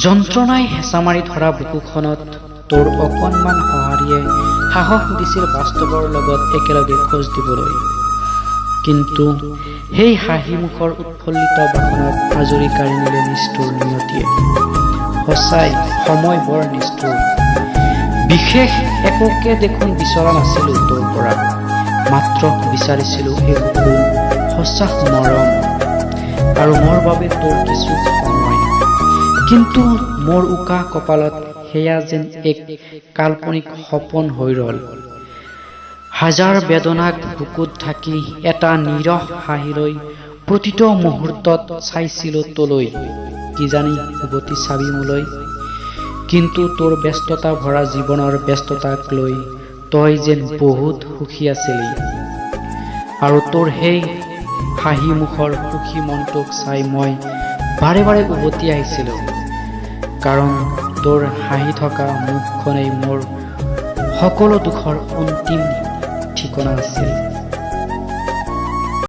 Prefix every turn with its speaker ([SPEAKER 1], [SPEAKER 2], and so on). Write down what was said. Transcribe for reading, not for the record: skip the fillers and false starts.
[SPEAKER 1] যন্ত্ৰণাই হেঁচা মাৰি ধৰা বুকুখনত তোৰ অকণমান সঁহাৰিয়ে সাহস দিছিল বাস্তৱৰ লগত একেলগে খোজ দিবলৈ। কিন্তু সেই হাঁহিমুখৰ উৎফুল্লিত বাসনত আজৰি কাঢ়ি নিলে নিষ্ঠুৰ নিয়তিয়ে। সঁচাই সময় বৰ নিষ্ঠুৰ। বিশেষ একোকে দেখোন বিচৰা নাছিলো তোৰ পৰা, মাত্ৰ বিচাৰিছিলো এই সঁচা মৰম আৰু মোৰ বাবে তোৰ কিছু সময়। কিন্তু মোৰ উকা কপালত সেয়া যেন এক কাল্পনিক সপোন হৈ ৰল। হাজাৰ বেদনাক বুকুত ঢাকি এটা নিৰহ হাঁহিলৈ প্ৰতিটো মুহূৰ্তত চাইছিলো তোলৈ, কিজানি উভতি চাবি মোলৈ। কিন্তু তোৰ ব্যস্ততা ভৰা জীৱনৰ ব্যস্ততাক লৈ তই যেন বহুত সুখী আছিলি, আৰু তোৰ সেই হাঁহি মুখৰ সুখী মনটোক চাই মই বাৰে বাৰে উভতি আহিছিলো, কাৰণ তোৰ হাঁহি থকা মুখখনেই মোৰ সকলো দুখৰ অন্তিম ঠিকনা আছিল।